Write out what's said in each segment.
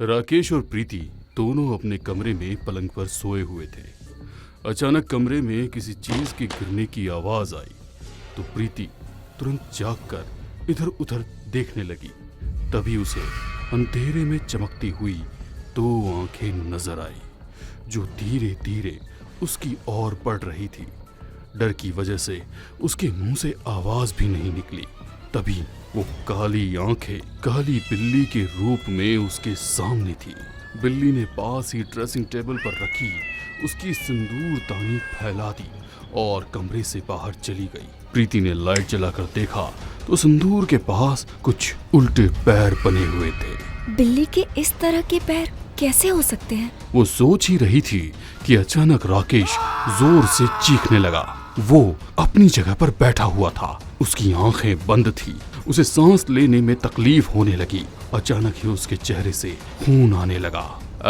राकेश और प्रीति दोनों अपने कमरे में पलंग पर सोए हुए थे। अचानक कमरे में किसी चीज के गिरने की आवाज आई तो प्रीति तुरंत जागकर इधर उधर देखने लगी। तभी उसे अंधेरे में चमकती हुई दो आंखें नजर आई जो धीरे धीरे उसकी ओर बढ़ रही थी। डर की वजह से उसके मुंह से आवाज भी नहीं निकली। तभी वो काली आंखें काली बिल्ली के रूप में उसके सामने थी। बिल्ली ने पास ही ड्रेसिंग टेबल पर रखी उसकी सिंदूरदानी फैला दी और कमरे से बाहर चली गई। प्रीति ने लाइट जलाकर देखा तो सिंदूर के पास कुछ उल्टे पैर बने हुए थे। बिल्ली के इस तरह के पैर कैसे हो सकते हैं? वो सोच ही रही थी कि अचानक राकेश जोर से चीखने लगा। वो अपनी जगह पर बैठा हुआ था, उसकी आंखें बंद थी, उसे सांस लेने में तकलीफ होने लगी। अचानक ही उसके चेहरे से खून आने लगा।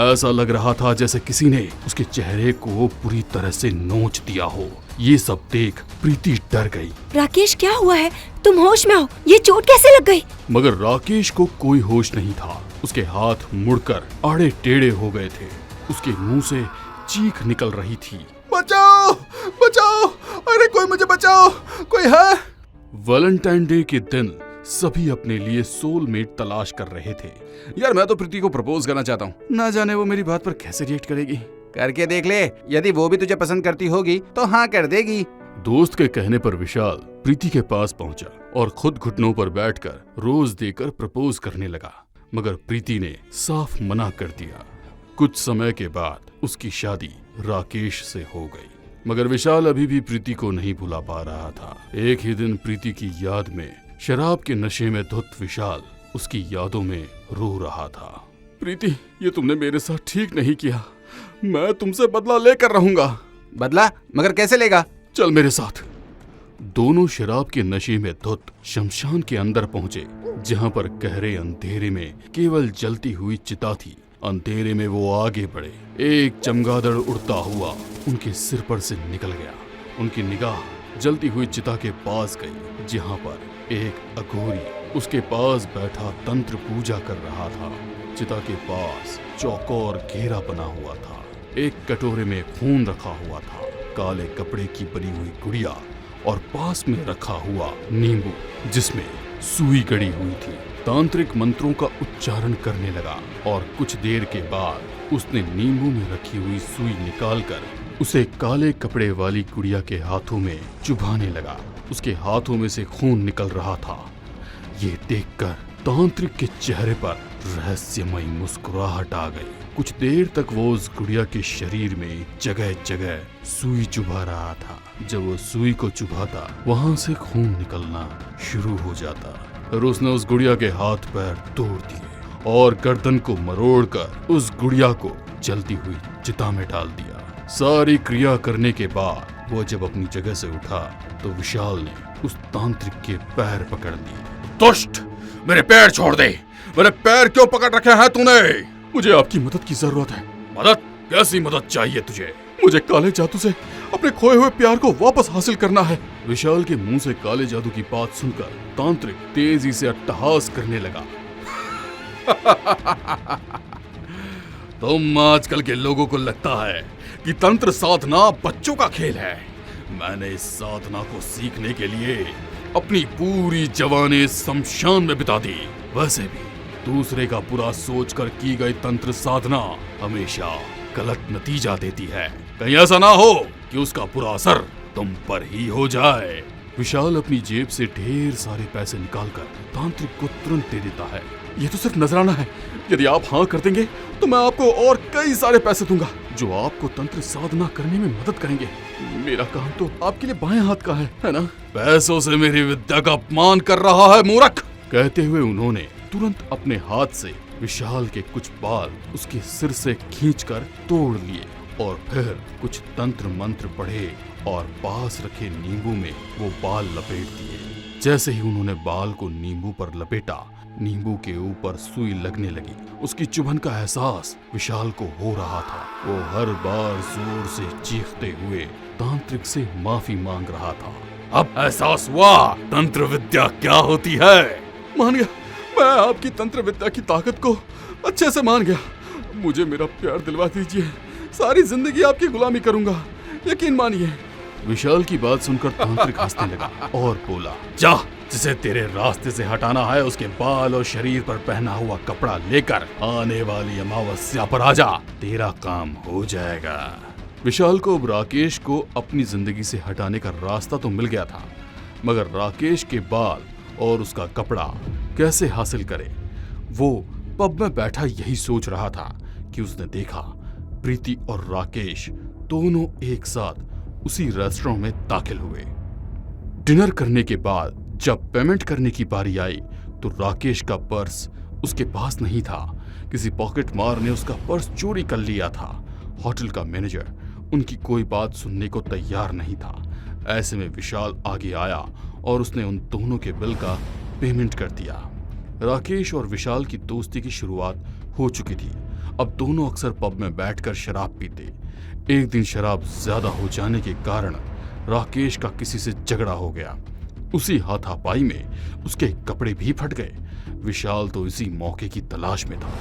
ऐसा लग रहा था जैसे किसी ने उसके चेहरे को पूरी तरह से नोच दिया हो। ये सब देख प्रीति डर गई। राकेश क्या हुआ है? तुम होश में हो? ये चोट कैसे लग गई? मगर राकेश को कोई होश नहीं था। उसके हाथ मुड़कर आड़े टेढ़े हो गए थे। उसके मुंह से चीख निकल रही थी, बचाओ बचाओ, अरे कोई मुझे बचाओ, कोई है? वैलेंटाइन डे के दिन सभी अपने लिए सोलमेट तलाश कर रहे थे। यार मैं तो प्रीति को प्रपोज करना चाहता हूँ, ना जाने वो मेरी बात पर कैसे रिएक्ट करेगी। करके देख ले, यदि वो भी तुझे पसंद करती होगी तो हाँ कर देगी। दोस्त के कहने पर विशाल प्रीति के पास पहुंचा और खुद घुटनों पर बैठकर रोज देकर प्रपोज करने लगा। मगर प्रीति ने साफ मना कर दिया। कुछ समय के बाद उसकी शादी राकेश से हो गई। मगर विशाल अभी भी प्रीति को नहीं भुला पा रहा था। एक ही दिन प्रीति की याद में शराब के नशे में धुत विशाल उसकी यादों में रो रहा था। प्रीति, ये तुमने मेरे साथ ठीक नहीं किया, मैं तुमसे बदला लेकर रहूंगा। बदला? मगर कैसे लेगा? चल मेरे साथ। दोनों शराब के नशे में धुत शमशान के अंदर पहुंचे, जहां पर गहरे अंधेरे में केवल जलती हुई चिता थी। अंधेरे में वो आगे बढ़े। एक चमगादड़ उड़ता हुआ उनके सिर पर से निकल गया। उनकी निगाह जलती हुई चिता के पास गई, जहां पर एक अघोरी उसके पास बैठा तंत्र पूजा कर रहा था। चिता के पास चौकोर घेरा बना हुआ था। एक कटोरे में खून रखा हुआ था, काले कपड़े की बनी हुई गुड़िया और पास में रखा हुआ नींबू जिसमें सुई गड़ी हुई थी। तांत्रिक मंत्रों का उच्चारण करने लगा और कुछ देर के बाद उसने नींबू में रखी हुई सुई निकालकर उसे काले कपड़े वाली गुड़िया के हाथों में चुभाने लगा। उसके हाथों में से खून निकल रहा था। ये देखकर तांत्रिक के चेहरे पर रहस्यमयी मुस्कुराहट आ गई। कुछ देर तक वो उस गुड़िया के शरीर में जगह जगह सुई चुभा रहा था। जब वो सुई को चुभाता वहां से खून निकलना शुरू हो जाता। फिर उसने उस गुड़िया के हाथ पैर तोड़ दिए और गर्दन को मरोड़कर उस गुड़िया को जलती हुई चिता में डाल दिया। सारी क्रिया करने के बाद वो जब अपनी जगह से उठा तो विशाल ने उस तांत्रिक के पैर पकड़ लिए। दुष्ट, मेरे पैर छोड़ दे। मेरे पैर क्यों पकड़ रखे हैं तूने? मुझे आपकी मदद की जरूरत है। मदद? कैसी मदद चाहिए तुझे? मुझे काले जादू से अपने खोए हुए प्यार को वापस हासिल करना है। विशाल के मुंह से काले जादू की बात सुनकर तांत्रिक तेजी से अट्टहास करने लगा। तुम आजकल के लोगों को लगता है कि तंत्र साधना बच्चों का खेल है। मैंने इस साधना को सीखने के लिए अपनी पूरी जवानी शमशान में बिता दी। वैसे भी दूसरे का बुरा सोचकर की गई तंत्र साधना हमेशा गलत नतीजा देती है। कहीं ऐसा ना हो कि उसका बुरा असर तुम पर ही हो जाए। विशाल अपनी जेब से ढेर सारे पैसे निकालकर तांत्रिक को तुरंत दे देता है। ये तो सिर्फ नजराना है। यदि आप हाँ कर देंगे तो मैं आपको और कई सारे पैसे दूंगा जो आपको तंत्र साधना करने में मदद करेंगे। मेरा काम तो आपके लिए बाएं हाथ का है ना? पैसों से मेरी विद्या का अपमान कर रहा है मूर्ख। कहते हुए उन्होंने तुरंत अपने हाथ से विशाल के कुछ बाल उसके सिर से खींचकर तोड़ लिए और फिर कुछ तंत्र मंत्र पढ़े और पास रखे नींबू में वो बाल लपेट दिए। जैसे ही उन्होंने बाल को नींबू पर लपेटा, नींबू के ऊपर सुई लगने लगी। उसकी चुभन का एहसास विशाल को हो रहा था। वो हर बार जोर से चीखते हुए तांत्रिक से माफी मांग रहा था। अब एहसास हुआ तंत्र विद्या क्या होती है। मान गया, मैं आपकी तंत्र विद्या की ताकत को अच्छे से मान गया। मुझे मेरा प्यार दिलवा दीजिए, सारी जिंदगी आपकी गुलामी करूंगा, यकीन मानिए। विशाल की बात सुनकर तांत्रिक हंसने लगा और बोला, जा, जिसे तेरे रास्ते से हटाना है उसके बाल और शरीर पर पहना हुआ कपड़ा लेकर आने वाली अमावस्या पर आजा, तेरा काम हो जाएगा। विशाल को अब राकेश को अपनी जिंदगी से हटाने का रास्ता तो मिल गया था, मगर राकेश के बाल और उसका कपड़ा कैसे हासिल करे। वो पब में बैठा यही सोच रहा था कि उसने देखा प्रीति और राकेश दोनों एक साथ उसी रेस्टोरेंट में दाखिल हुए। डिनर करने के बाद जब पेमेंट करने की बारी आई तो राकेश का पर्स उसके पास नहीं था। किसी पॉकेट मार ने उसका पर्स चोरी कर लिया था। होटल का मैनेजर उनकी कोई बात सुनने को तैयार नहीं था। ऐसे में विशाल आगे आया और उसने उन दोनों के बिल का पेमेंट कर दिया। राकेश और विशाल की दोस्ती की शुरुआत हो चुकी थी। अब दोनों अक्सर पब में बैठकर शराब पीते। एक दिन शराब ज्यादा हो जाने के कारण राकेश का किसी से झगड़ा हो गया। उसी हाथापाई में उसके कपड़े भी फट गए। विशाल तो इसी मौके की तलाश में था।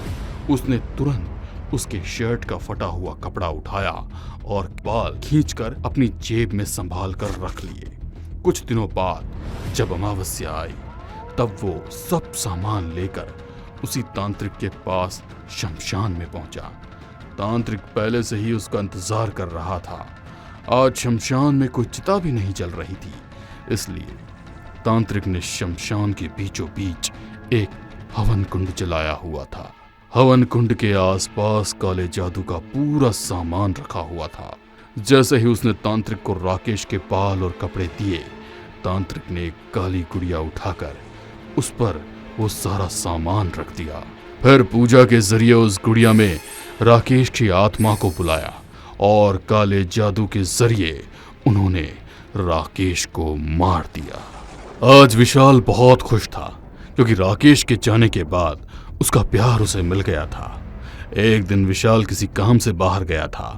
उसने तुरंत उसके शर्ट का फटा हुआ कपड़ा उठाया और बाल खींचकर अपनी जेब में संभाल कर रख लिए। कुछ दिनों बाद जब अमावस्या आई तब वो सब सामान लेकर उसी तांत्रिक के पास शमशान में पहुंचा। तांत्रिक पहले से ही उसका इंतजार कर रहा था। आज शमशान में कोई चिता भी नहीं जल रही थी, इसलिए तांत्रिक ने शमशान के बीचों बीच एक हवन कुंड जलाया हुआ था। हवन कुंड के आसपास काले जादू का पूरा सामान रखा हुआ था। जैसे ही उसने तांत्रिक को राकेश के बाल और कपड़े दिए, तांत्रिक ने एक काली गुड़िया उठाकर उस पर वो सारा सामान रख दिया। फिर पूजा के जरिए उस गुड़िया में राकेश की आत्मा को बुलाया और काले जादू के जरिए उन्होंने राकेश को मार दिया। आज विशाल बहुत खुश था क्योंकि राकेश के जाने के बाद उसका प्यार उसे मिल गया था। एक दिन विशाल किसी काम से बाहर गया था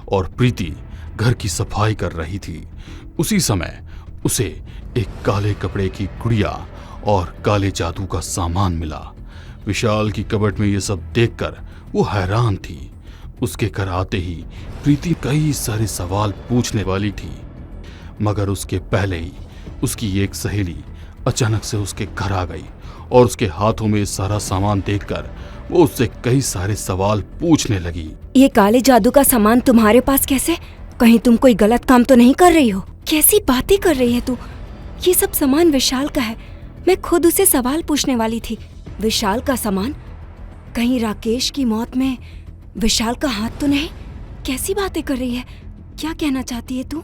और प्रीति घर की सफाई कर रही थी। उसी समय उसे एक काले कपड़े की गुड़िया और काले जादू का सामान मिला। विशाल की कबर्ड में ये सब देखकर वो हैरान थी। उसके घर आते ही प्रीति कई सारे सवाल पूछने वाली थी, मगर उसके पहले ही उसकी एक सहेली अचानक से उसके घर आ गई और उसके हाथों में सारा सामान देखकर वो उससे कई सारे सवाल पूछने लगी। ये काले जादू का सामान तुम्हारे पास कैसे? कहीं तुम कोई गलत काम तो नहीं कर रही हो? कैसी बातें कर रही है तू? ये सब सामान विशाल का है। मैं खुद उसे सवाल पूछने वाली थी। विशाल का सामान? कहीं राकेश की मौत में विशाल का हाथ तो नहीं? कैसी बातें कर रही है? क्या कहना चाहती है तू?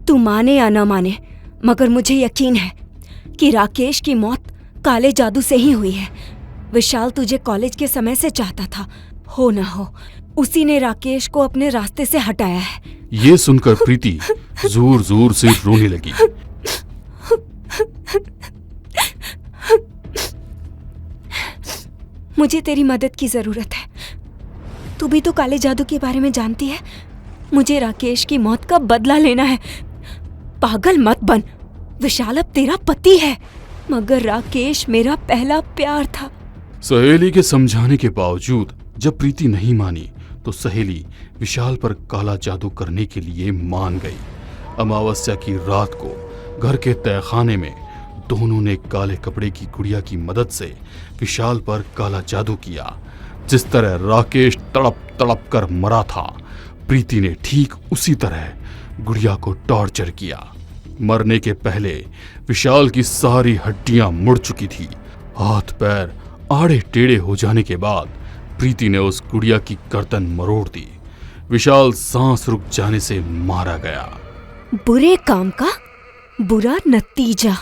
तू माने या न माने, मगर मुझे यकीन है कि राकेश की मौत काले जादू से ही हुई है। विशाल तुझे कॉलेज के समय से चाहता था, हो ना हो उसी ने राकेश को अपने रास्ते से हटाया है। ये सुनकर प्रीति जोर जोर से रोने लगी। मुझे तेरी मदद की जरूरत है। तू भी तो काले जादू के बारे में जानती है। मुझे राकेश की मौत का बदला लेना है। पागल मत बन। विशाल अब तेरा पति है, मगर राकेश मेरा पहला प्यार था। सहेली के समझाने के बावजूद जब प्रीति नहीं मानी तो सहेली विशाल पर काला जादू करने के लिए मान गई। अमावस्या की रात को घर के तहखाने में दोनों ने काले कपड़े की गुड़िया की मदद से विशाल पर काला जादू किया। जिस तरह राकेश तड़प तड़प कर मरा था, प्रीति ने ठीक उसी तरह गुड़िया को टॉर्चर किया। मरने के पहले विशाल की सारी हड्डियां मुड़ चुकी थी। हाथ पैर आड़े टेढ़े हो जाने के बाद प्रीति ने उस गुड़िया की गर्दन मरोड़ दी। विशाल सांस रुक जाने से मारा गया। बुरे काम का बुरा नतीजा।